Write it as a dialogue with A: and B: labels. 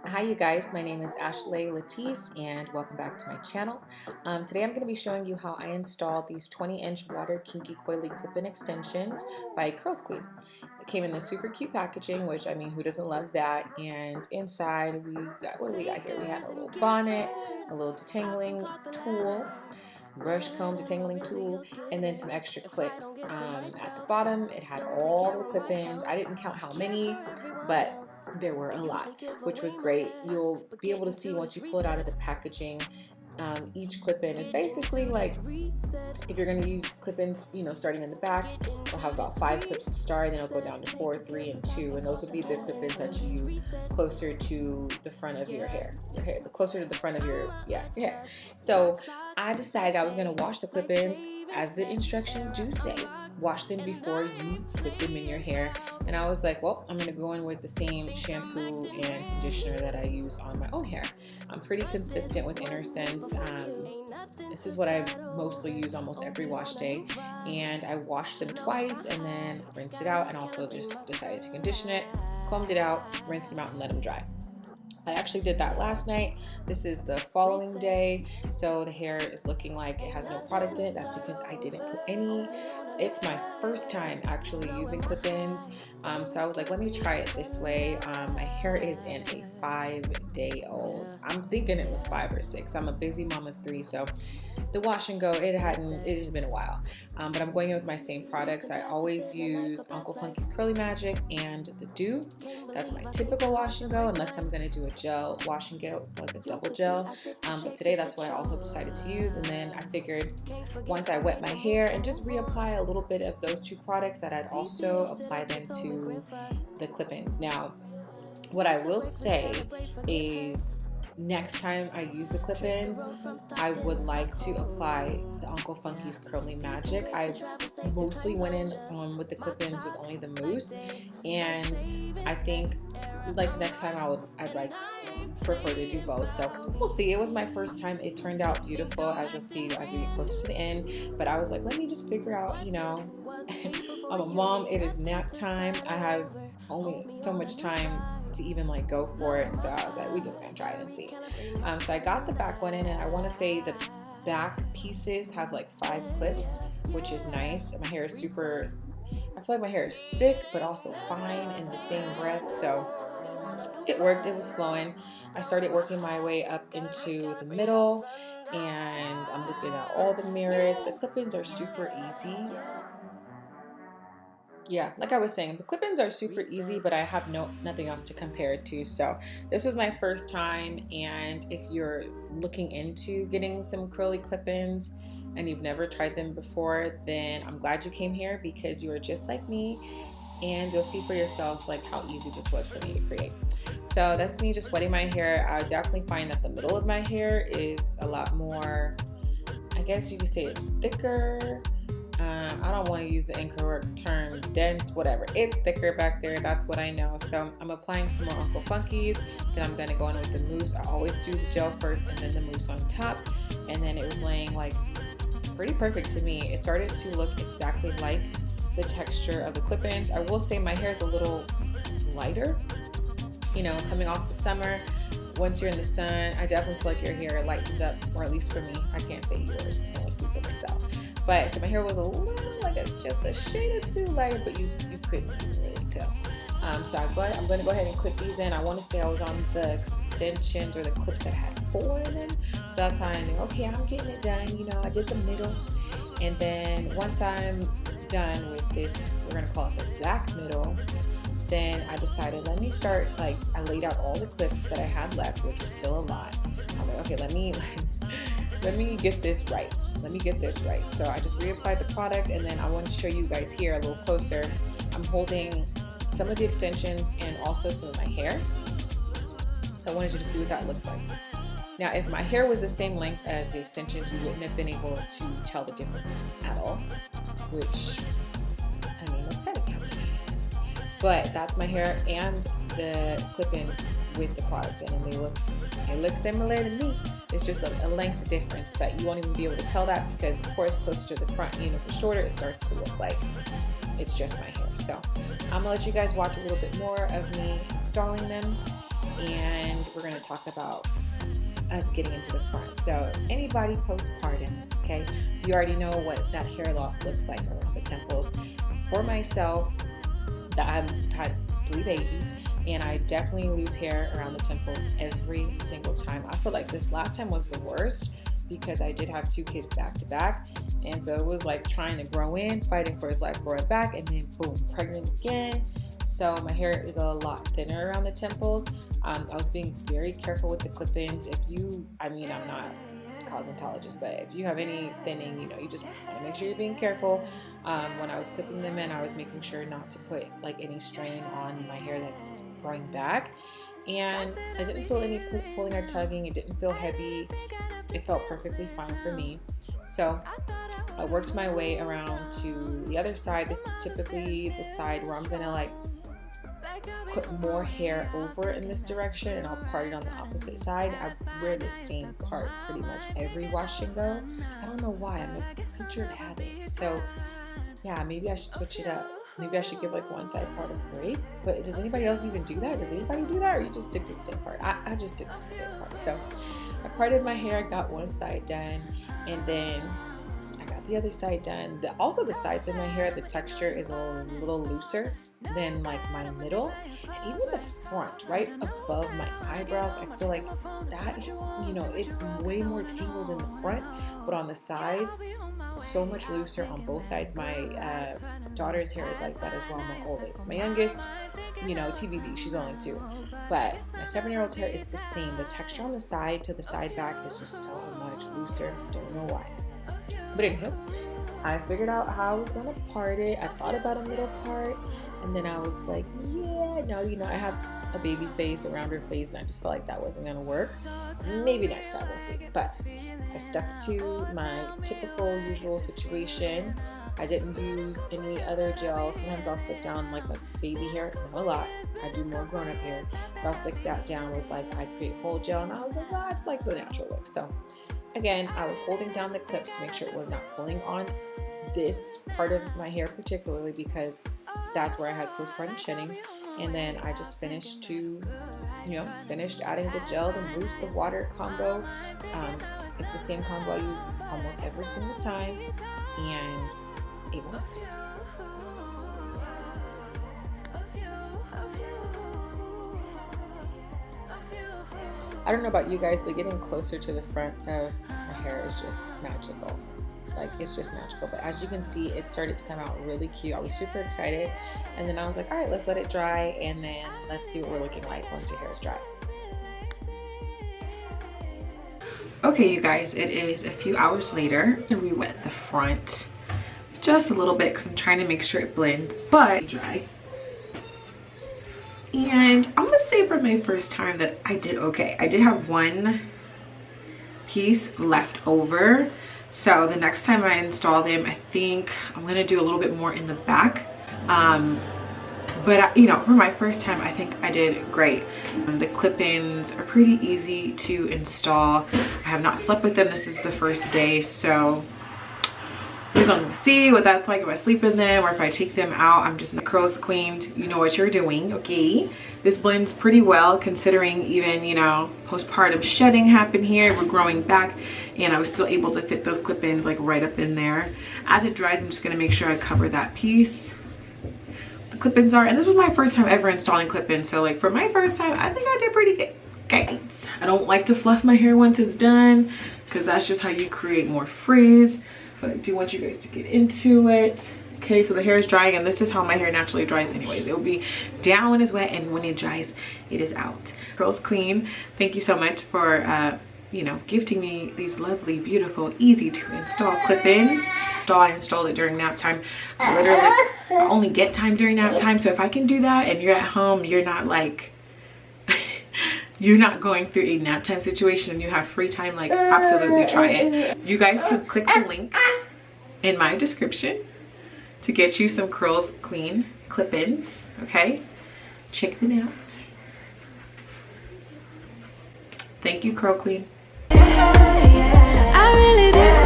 A: Hi you guys, my name is Ashley Latece and welcome back to my channel. Today I'm going to be showing you how I installed these 20-inch water kinky coily clip-in extensions by CURLSQUEEN. It came in this super cute packaging, which I mean, who doesn't love that? And inside we got, what do we got here? We had a little bonnet, a little detangling tool, brush comb detangling tool, and then some extra clips. At the bottom it had all the clip-ins. I didn't count how many, but there were a lot, which was great. You'll be able to see once you pull it out of the packaging. Each clip-in is basically like, if you're going to use clip-ins, starting in the back, you'll have about 5 clips to start, then it'll go down to 4, 3, and 2, and those will be the clip-ins that you use closer to the front of your hair, the closer to the front of your hair. So I decided I was going to wash the clip-ins as the instructions do say. Wash them before you put them in your hair. And I was like, well, I'm going to go in with the same shampoo and conditioner that I use on my own hair. I'm pretty consistent with Inner Sense. This is what I mostly use almost every wash day. And I washed them twice and then rinsed it out, and also just decided to condition it, combed it out, rinsed them out, and let them dry. I actually did that last night. This is the following day, so the hair is looking like it has no product in it. That's because I didn't put any. It's my first time actually using clip-ins, so I was like, let me try it this way. My hair is in a 5-day-old. I'm thinking it was 5 or 6. I'm a busy mom of 3, so the wash and go, it's just been a while. But I'm going in with my same products. I always use Uncle Funky's Curly Magic and the Dew. That's my typical wash and go, unless I'm going to do a gel wash and go, like a double gel. But today that's what I also decided to use. And then I figured once I wet my hair and just reapply a little bit of those 2 products, that I'd also apply them to the clip-ins. Now, what I will say is, next time I use the clip-ins, I would like to apply the Uncle Funky's Curly Magic. I mostly went in with the clip-ins with only the mousse, and I think like next time I'd like prefer to do both. So we'll see. It was my first time. It turned out beautiful, as you'll see as we get closer to the end. But I was like, let me just figure out, I'm a mom. It is nap time. I have only so much time to even like go for it. So I was like, we just gonna try it and see. So I got the back one in, and I want to say the back pieces have like 5 clips, which is nice. My hair is super, I feel like my hair is thick but also fine in the same breath, so it worked. It was flowing. I started working my way up into the middle, and I'm looking at all the mirrors. The clip-ins are super easy. Yeah, like I was saying, the clip-ins are super easy, but I have nothing else to compare it to. So this was my first time, and if you're looking into getting some curly clip-ins and you've never tried them before, then I'm glad you came here, because you are just like me, and you'll see for yourself like how easy this was for me to create. So that's me just wetting my hair. I definitely find that the middle of my hair is a lot more, I guess you could say it's thicker. I don't want to use the incorrect term, dense, whatever. It's thicker back there, that's what I know. So I'm applying some more Uncle Funky's, then I'm going to go in with the mousse. I always do the gel first and then the mousse on top, and then it was laying like pretty perfect to me. It started to look exactly like the texture of the clip-ins. I will say my hair is a little lighter, coming off the summer. Once you're in the sun, I definitely feel like your hair lightens up, or at least for me. I can't say yours, I only speak for myself. But so my hair was a little like just a shade or 2 lighter, but you couldn't really tell. So I'm going to go ahead and clip these in. I want to say I was on the extensions or the clips that had 4 in them. So that's how I knew, okay, I'm getting it done. I did the middle. And then once I'm done with this, we're going to call it the black middle, then I decided, let me start, I laid out all the clips that I had left, which was still a lot. I was like, okay, let me get this right. So I just reapplied the product, and then I want to show you guys here a little closer. I'm holding some of the extensions and also some of my hair. So I wanted you to see what that looks like. Now, if my hair was the same length as the extensions, you wouldn't have been able to tell the difference at all, which, I mean, that's kind of captivating. But that's my hair and the clip-ins with the products in, and they look similar to me. It's just a length difference, but you won't even be able to tell that, because of course closer to the front, if it's shorter, it starts to look like it's just my hair. So I'm gonna let you guys watch a little bit more of me installing them, and we're going to talk about us getting into the front. So anybody postpartum, okay, you already know what that hair loss looks like around the temples. For myself, I've had 3 babies, and I definitely lose hair around the temples every single time. I feel like this last time was the worst because I did have 2 kids back to back, and so it was like trying to grow in, fighting for his life, growing back, and then boom, pregnant again. So my hair is a lot thinner around the temples. I was being very careful with the clip-ins. I'm not a cosmetologist, but if you have any thinning, you just want to make sure you're being careful. When I was clipping them in, I was making sure not to put like any strain on my hair that's growing back. And I didn't feel any pulling or tugging. It didn't feel heavy. It felt perfectly fine for me. So I worked my way around to the other side. This is typically the side where I'm gonna like put more hair over in this direction, and I'll part it on the opposite side. I wear the same part pretty much every wash and go. I don't know why. I'm a creature of habit. So yeah, maybe I should switch it up. Maybe I should give like one side part a break. But does anybody else even do that? Does anybody do that, or you just stick to the same part? I just stick to the same part. So I parted my hair, got one side done, and then I got the other side done. Also the sides of my hair, the texture is a little looser than like my middle, and even the front right above my eyebrows. I feel like that, it's way more tangled in the front, but on the sides, so much looser on both sides. My daughter's hair is like that as well. My oldest, my youngest, TBD, she's only 2, but my 7-year-old's hair is the same. The texture on the side to the side back is just so much looser. Don't know why, but anywho, I figured out how I was gonna part it. I thought about a middle part, and then I was like, yeah, no, I have a baby face, a rounder face, and I just felt like that wasn't gonna work. Maybe next time, we'll see. But I stuck to my typical usual situation. I didn't use any other gel. Sometimes I'll stick down like my baby hair, not a lot. I do more grown-up hair, but I'll stick that down with like I Create Whole gel, and I was like, I just like the natural look. So again, I was holding down the clips to make sure it was not pulling on this part of my hair particularly, because that's where I had postpartum shedding. And then I just finished adding the gel, the mousse, the water combo. It's the same combo I use almost every single time, and it works. I don't know about you guys, but getting closer to the front of my hair is just magical. Like, it's just magical. But as you can see, it started to come out really cute. I was super excited, and then I was like, all right, let's let it dry, and then let's see what we're looking like once your hair is dry. Okay, you guys, it is a few hours later, and we wet the front just a little bit because I'm trying to make sure it blends, but dry. And I'm gonna say for my first time that I did okay. I did have one piece left over, so the next time I install them, I think I'm gonna do a little bit more in the back. But for my first time, I think I did great. The clip-ins are pretty easy to install. I have not slept with them. This is the first day, so we're gonna see what that's like if I sleep in them or if I take them out. I'm just CURLSQUEEN. You know what you're doing, okay? This blends pretty well considering even, postpartum shedding happened here. We're growing back, and I was still able to fit those clip-ins like right up in there. As it dries, I'm just gonna make sure I cover that piece. The clip-ins are, and this was my first time ever installing clip-ins, so like for my first time, I think I did pretty good. Okay, I don't like to fluff my hair once it's done because that's just how you create more frizz, but I do want you guys to get into it. Okay, so the hair is drying, and this is how my hair naturally dries anyways. It will be down when it's wet, and when it dries, it is out. CURLSQUEEN, thank you so much for gifting me these lovely, beautiful, easy to install clip-ins. So I installed it during nap time. I only get time during nap time, so if I can do that and you're at home, you're not like you're not going through a nap time situation and you have free time, like absolutely try it. You guys can click the link in my description to get you some CURLSQUEEN clip-ins. Okay, check them out. Thank you, CURLSQUEEN. I really did.